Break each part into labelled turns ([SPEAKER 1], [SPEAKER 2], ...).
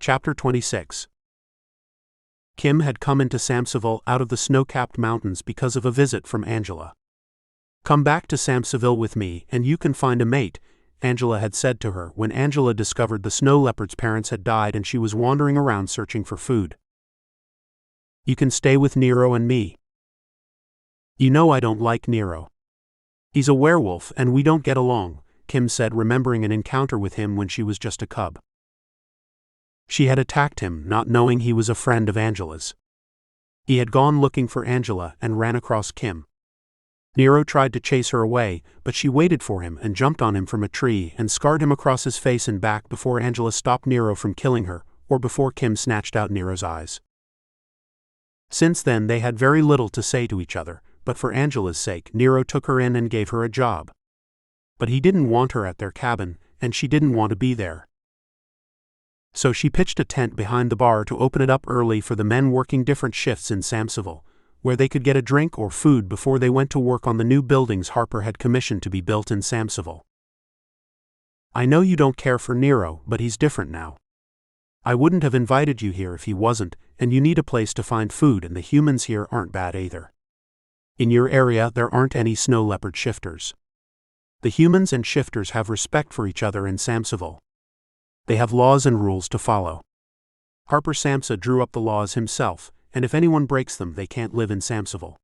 [SPEAKER 1] Chapter 26. Kim had come into Samsaville out of the snow-capped mountains because of a visit from Angela. "Come back to Samsaville with me and you can find a mate," Angela had said to her when Angela discovered the snow leopard's parents had died and she was wandering around searching for food. "You can stay with Nero and me. You know I don't like Nero. He's a werewolf and we don't get along," Kim said, remembering an encounter with him when she was just a cub. She had attacked him, not knowing he was a friend of Angela's. He had gone looking for Angela and ran across Kim. Nero tried to chase her away, but she waited for him and jumped on him from a tree and scarred him across his face and back before Angela stopped Nero from killing her, or before Kim snatched out Nero's eyes. Since then they had very little to say to each other, but for Angela's sake Nero took her in and gave her a job. But he didn't want her at their cabin, and she didn't want to be there. So she pitched a tent behind the bar to open it up early for the men working different shifts in Samsaville, where they could get a drink or food before they went to work on the new buildings Harper had commissioned to be built in Samsaville. "I know you don't care for Nero, but he's different now. I wouldn't have invited you here if he wasn't, and you need a place to find food, and the humans here aren't bad either. In your area there aren't any snow leopard shifters. The humans and shifters have respect for each other in Samsaville. They have laws and rules to follow. Harper Samsa drew up the laws himself, and if anyone breaks them they can't live in Samsaville."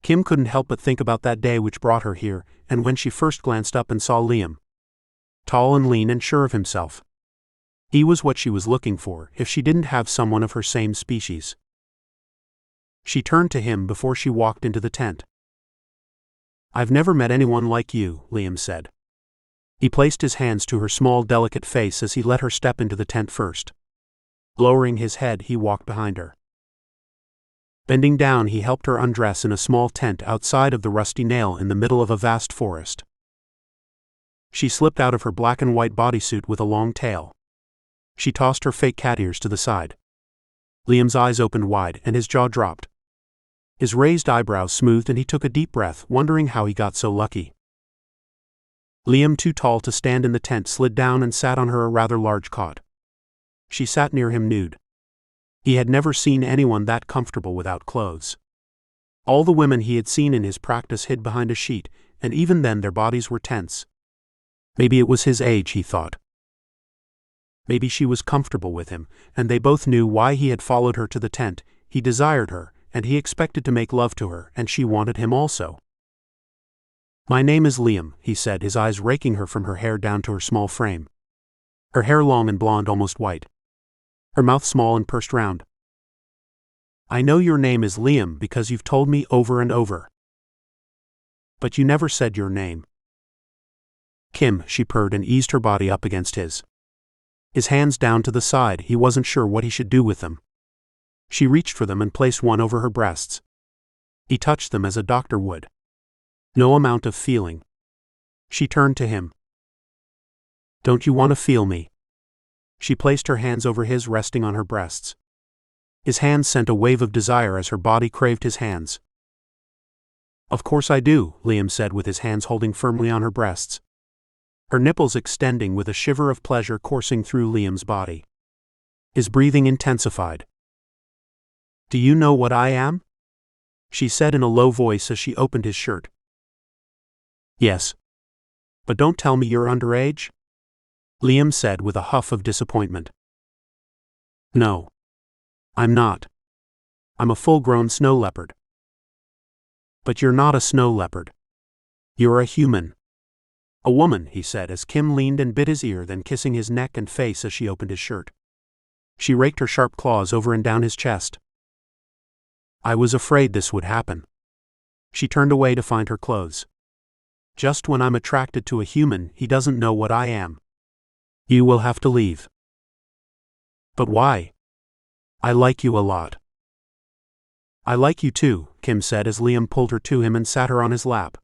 [SPEAKER 1] Kim couldn't help but think about that day which brought her here, and when she first glanced up and saw Liam. Tall and lean and sure of himself. He was what she was looking for, if she didn't have someone of her same species. She turned to him before she walked into the tent. "I've never met anyone like you," Liam said. He placed his hands to her small, delicate face as he let her step into the tent first. Lowering his head, he walked behind her. Bending down, he helped her undress in a small tent outside of the Rusty Nail in the middle of a vast forest. She slipped out of her black and white bodysuit with a long tail. She tossed her fake cat ears to the side. Liam's eyes opened wide and his jaw dropped. His raised eyebrows smoothed and he took a deep breath, wondering how he got so lucky. Liam, too tall to stand in the tent, slid down and sat on her rather large cot. She sat near him nude. He had never seen anyone that comfortable without clothes. All the women he had seen in his practice hid behind a sheet, and even then their bodies were tense. Maybe it was his age, he thought. Maybe she was comfortable with him, and they both knew why he had followed her to the tent. He desired her, and he expected to make love to her, and she wanted him also. "My name is Liam," he said, his eyes raking her from her hair down to her small frame. Her hair long and blonde, almost white. Her mouth small and pursed round. "I know your name is Liam because you've told me over and over. But you never said your name." "Kim," she purred and eased her body up against his. His hands down to the side, he wasn't sure what he should do with them. She reached for them and placed one over her breasts. He touched them as a doctor would. No amount of feeling. She turned to him. "Don't you want to feel me?" She placed her hands over his, resting on her breasts. His hands sent a wave of desire as her body craved his hands. "Of course I do," Liam said with his hands holding firmly on her breasts. Her nipples extending with a shiver of pleasure coursing through Liam's body. His breathing intensified. "Do you know what I am?" she said in a low voice as she opened his shirt. "Yes. But don't tell me you're underage?" Liam said with a huff of disappointment. "No. I'm not. I'm a full-grown snow leopard." "But you're not a snow leopard. You're a human." "A woman," he said as Kim leaned and bit his ear, then kissing his neck and face as she opened his shirt. She raked her sharp claws over and down his chest. "I was afraid this would happen." She turned away to find her clothes. "Just when I'm attracted to a human, he doesn't know what I am. You will have to leave." "But why?" "I like you a lot." "I like you too," Kim said as Liam pulled her to him and sat her on his lap.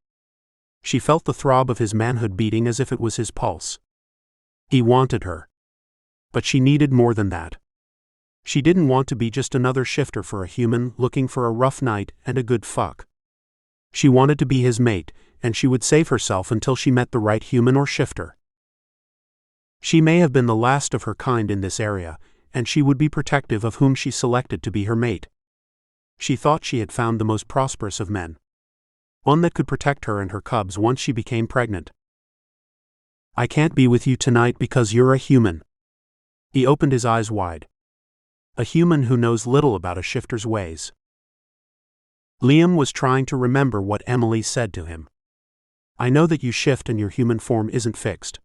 [SPEAKER 1] She felt the throb of his manhood beating as if it was his pulse. He wanted her. But she needed more than that. She didn't want to be just another shifter for a human looking for a rough night and a good fuck. She wanted to be his mate, and she would save herself until she met the right human or shifter. She may have been the last of her kind in this area, and she would be protective of whom she selected to be her mate. She thought she had found the most prosperous of men. One that could protect her and her cubs once she became pregnant. I can't be with you tonight because you're a human. He opened his eyes wide. A human who knows little about a shifter's ways. Liam was trying to remember what Emily said to him. I know that you shift and your human form isn't fixed.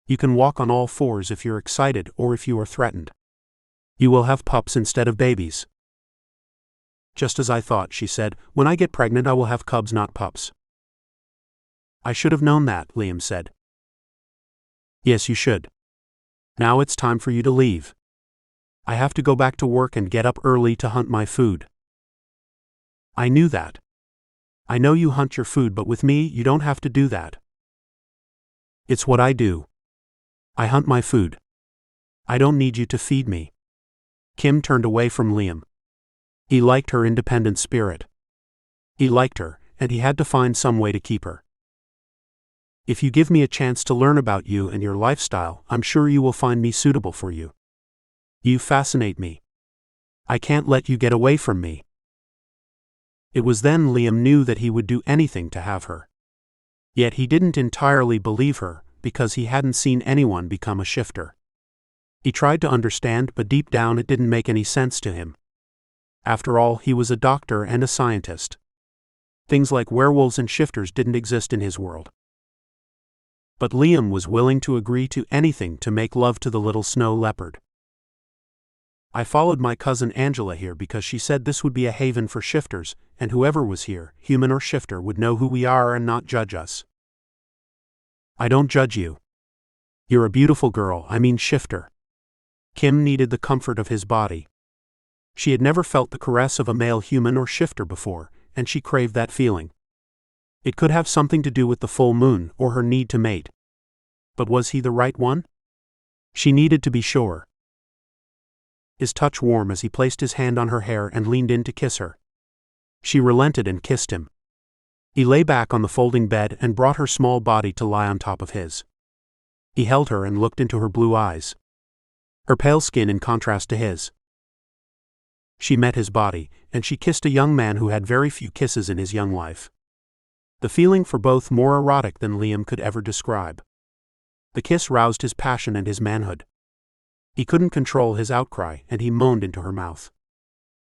[SPEAKER 1] You can walk on all fours if you're excited or if you are threatened. You will have pups instead of babies. Just as I thought, she said. When I get pregnant I will have cubs, not pups. I should have known that, Liam said. Yes, you should. Now it's time for you to leave. I have to go back to work and get up early to hunt my food. I knew that. I know you hunt your food, but with me you don't have to do that. It's what I do. I hunt my food. I don't need you to feed me. Kim turned away from Liam. He liked her independent spirit. He liked her, and he had to find some way to keep her. If you give me a chance to learn about you and your lifestyle, I'm sure you will find me suitable for you. You fascinate me. I can't let you get away from me. It was then Liam knew that he would do anything to have her. Yet he didn't entirely believe her, because he hadn't seen anyone become a shifter. He tried to understand, but deep down it didn't make any sense to him. After all, he was a doctor and a scientist. Things like werewolves and shifters didn't exist in his world. But Liam was willing to agree to anything to make love to the little snow leopard. I followed my cousin Angela here because she said this would be a haven for shifters, and whoever was here, human or shifter, would know who we are and not judge us. I don't judge you. You're a beautiful girl, I mean shifter. Kim needed the comfort of his body. She had never felt the caress of a male human or shifter before, and she craved that feeling. It could have something to do with the full moon or her need to mate. But was he the right one? She needed to be sure. His touch warm as he placed his hand on her hair and leaned in to kiss her. She relented and kissed him. He lay back on the folding bed and brought her small body to lie on top of his. He held her and looked into her blue eyes. Her pale skin in contrast to his. She met his body, and she kissed a young man who had very few kisses in his young life. The feeling for both more erotic than Liam could ever describe. The kiss roused his passion and his manhood. He couldn't control his outcry, and he moaned into her mouth.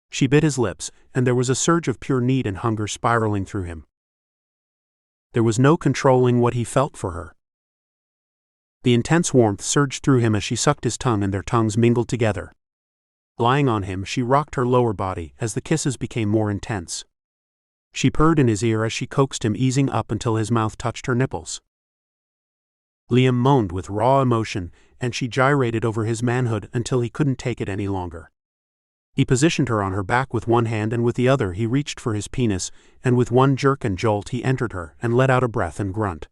[SPEAKER 1] She bit his lips, and there was a surge of pure need and hunger spiraling through him. There was no controlling what he felt for her. The intense warmth surged through him as she sucked his tongue and their tongues mingled together. Lying on him, she rocked her lower body as the kisses became more intense. She purred in his ear as she coaxed him, easing up until his mouth touched her nipples. Liam moaned with raw emotion, and she gyrated over his manhood until he couldn't take it any longer. He positioned her on her back with one hand, and with the other he reached for his penis, and with one jerk and jolt he entered her and let out a breath and grunt.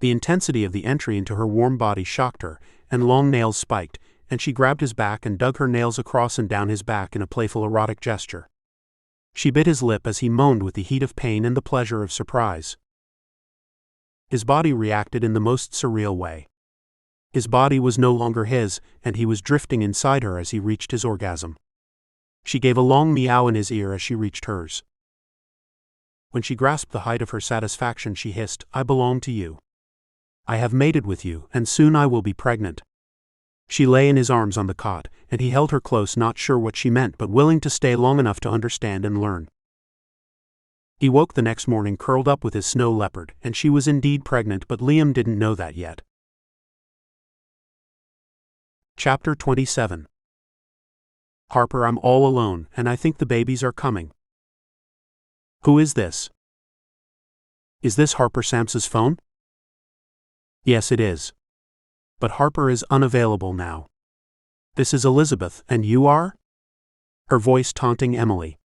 [SPEAKER 1] The intensity of the entry into her warm body shocked her, and long nails spiked, and she grabbed his back and dug her nails across and down his back in a playful erotic gesture. She bit his lip as he moaned with the heat of pain and the pleasure of surprise. His body reacted in the most surreal way. His body was no longer his, and he was drifting inside her as he reached his orgasm. She gave a long meow in his ear as she reached hers. When she grasped the height of her satisfaction, she hissed, "I belong to you. I have mated with you, and soon I will be pregnant." She lay in his arms on the cot, and he held her close, not sure what she meant but willing to stay long enough to understand and learn. He woke the next morning curled up with his snow leopard, and she was indeed pregnant, but Liam didn't know that yet. Chapter 27. Harper, I'm all alone, and I think the babies are coming. Who is this? Is this Harper Samsa's phone? Yes, it is. But Harper is unavailable now. This is Elizabeth, and you are? Her voice taunting Emily.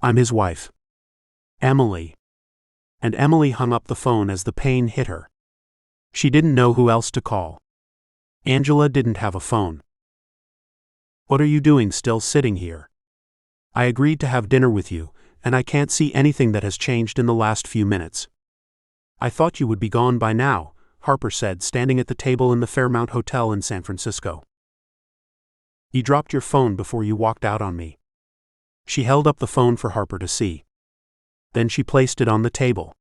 [SPEAKER 1] I'm his wife. Emily. And Emily hung up the phone as the pain hit her. She didn't know who else to call. Angela didn't have a phone. What are you doing still sitting here? I agreed to have dinner with you, and I can't see anything that has changed in the last few minutes. I thought you would be gone by now, Harper said, standing at the table in the Fairmount Hotel in San Francisco. You dropped your phone before you walked out on me. She held up the phone for Harper to see. Then she placed it on the table.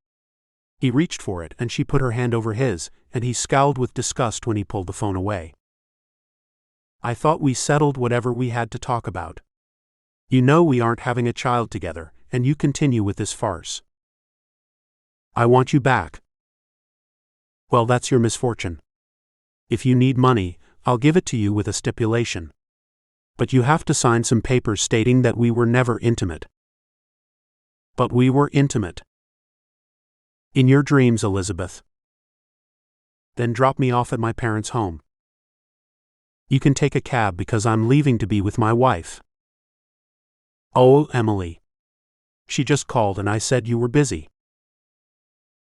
[SPEAKER 1] He reached for it and she put her hand over his, and he scowled with disgust when he pulled the phone away. I thought we settled whatever we had to talk about. You know we aren't having a child together, and you continue with this farce. I want you back. Well, that's your misfortune. If you need money, I'll give it to you with a stipulation. But you have to sign some papers stating that we were never intimate. But we were intimate. In your dreams, Elizabeth. Then drop me off at my parents' home. You can take a cab because I'm leaving to be with my wife. Oh, Emily. She just called and I said you were busy.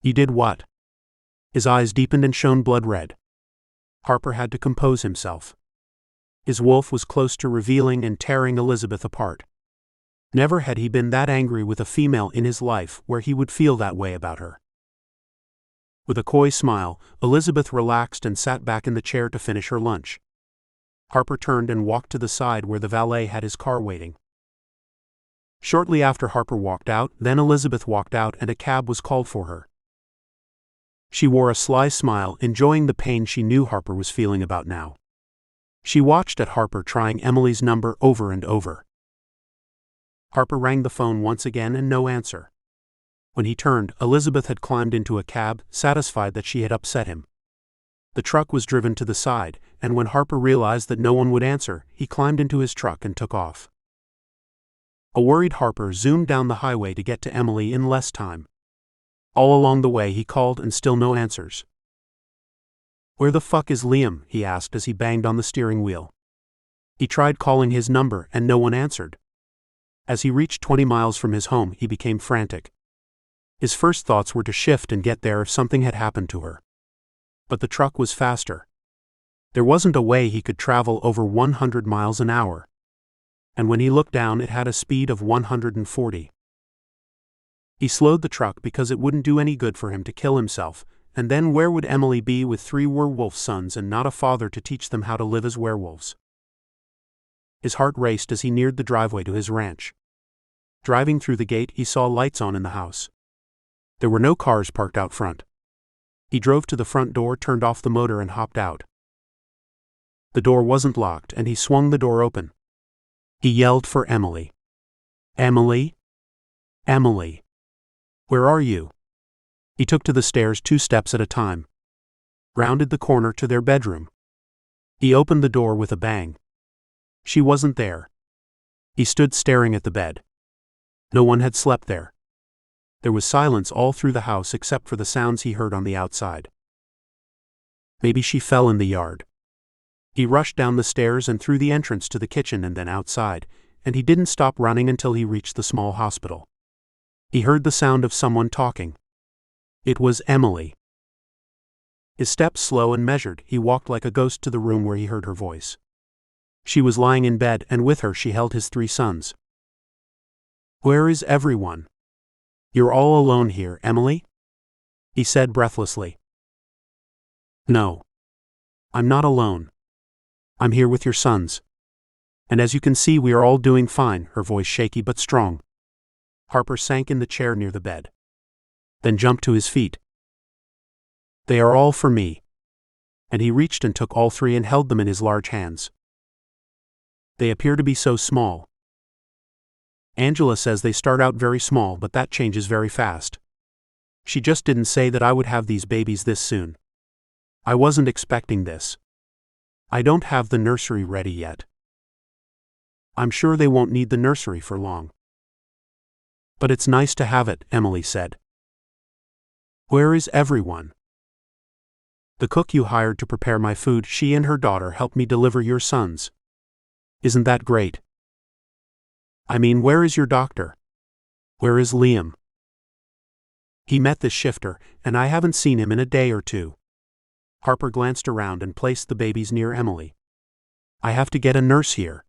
[SPEAKER 1] You did what? His eyes deepened and shone blood red. Harper had to compose himself. His wolf was close to revealing and tearing Elizabeth apart. Never had he been that angry with a female in his life where he would feel that way about her. With a coy smile, Elizabeth relaxed and sat back in the chair to finish her lunch. Harper turned and walked to the side where the valet had his car waiting. Shortly after Harper walked out, then Elizabeth walked out and a cab was called for her. She wore a sly smile, enjoying the pain she knew Harper was feeling about now. She watched at Harper trying Emily's number over and over. Harper rang the phone once again and no answer. When he turned, Elizabeth had climbed into a cab, satisfied that she had upset him. The truck was driven to the side, and when Harper realized that no one would answer, he climbed into his truck and took off. A worried Harper zoomed down the highway to get to Emily in less time. All along the way he called and still no answers. Where the fuck is Liam? He asked as he banged on the steering wheel. He tried calling his number and no one answered. As he reached 20 miles from his home, he became frantic. His first thoughts were to shift and get there if something had happened to her. But the truck was faster. There wasn't a way he could travel over 100 miles an hour. And when he looked down, it had a speed of 140. He slowed the truck because it wouldn't do any good for him to kill himself, and then where would Emily be with 3 werewolf sons and not a father to teach them how to live as werewolves? His heart raced as he neared the driveway to his ranch. Driving through the gate, he saw lights on in the house. There were no cars parked out front. He drove to the front door, turned off the motor and hopped out. The door wasn't locked and he swung the door open. He yelled for Emily. Emily? Emily. Where are you? He took to the stairs 2 steps at a time. Rounded the corner to their bedroom. He opened the door with a bang. She wasn't there. He stood staring at the bed. No one had slept there. There was silence all through the house except for the sounds he heard on the outside. Maybe she fell in the yard. He rushed down the stairs and through the entrance to the kitchen and then outside, and he didn't stop running until he reached the small hospital. He heard the sound of someone talking. It was Emily. His steps slow and measured, he walked like a ghost to the room where he heard her voice. She was lying in bed, and with her she held his 3 sons. Where is everyone? You're all alone here, Emily? He said breathlessly. No. I'm not alone. I'm here with your sons. And as you can see, we are all doing fine, her voice shaky but strong. Harper sank in the chair near the bed. Then jumped to his feet. They are all for me. And he reached and took all 3 and held them in his large hands. They appear to be so small. Angela says they start out very small, but that changes very fast. She just didn't say that I would have these babies this soon. I wasn't expecting this. I don't have the nursery ready yet. I'm sure they won't need the nursery for long. But it's nice to have it, Emily said. Where is everyone? The cook you hired to prepare my food, she and her daughter helped me deliver your sons. Isn't that great? I mean, where is your doctor? Where is Liam? He met this shifter, and I haven't seen him in a day or 2. Harper glanced around and placed the babies near Emily. I have to get a nurse here.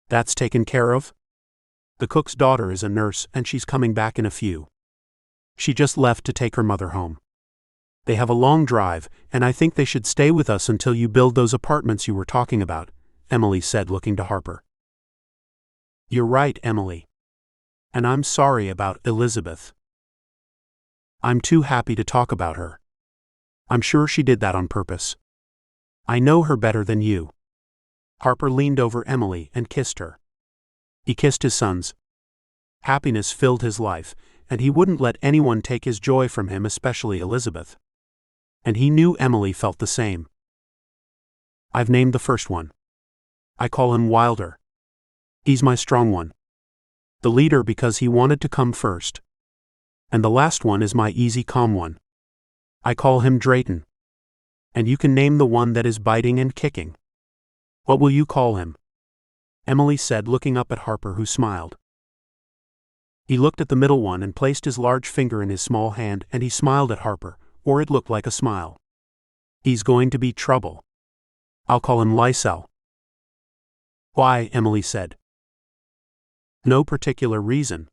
[SPEAKER 1] That's taken care of? The cook's daughter is a nurse, and she's coming back in a few. She just left to take her mother home. They have a long drive, and I think they should stay with us until you build those apartments you were talking about, Emily said, looking to Harper. You're right, Emily. And I'm sorry about Elizabeth. I'm too happy to talk about her. I'm sure she did that on purpose. I know her better than you. Harper leaned over Emily and kissed her. He kissed his sons. Happiness filled his life, and he wouldn't let anyone take his joy from him, especially Elizabeth. And he knew Emily felt the same. I've named the first one. I call him Wilder. He's my strong one. The leader because he wanted to come first. And the last one is my easy, calm one. I call him Drayton. And you can name the one that is biting and kicking. What will you call him? Emily said, looking up at Harper, who smiled. He looked at the middle one and placed his large finger in his small hand, and he smiled at Harper, or it looked like a smile. He's going to be trouble. I'll call him Lysel. Why? Emily said. No particular reason.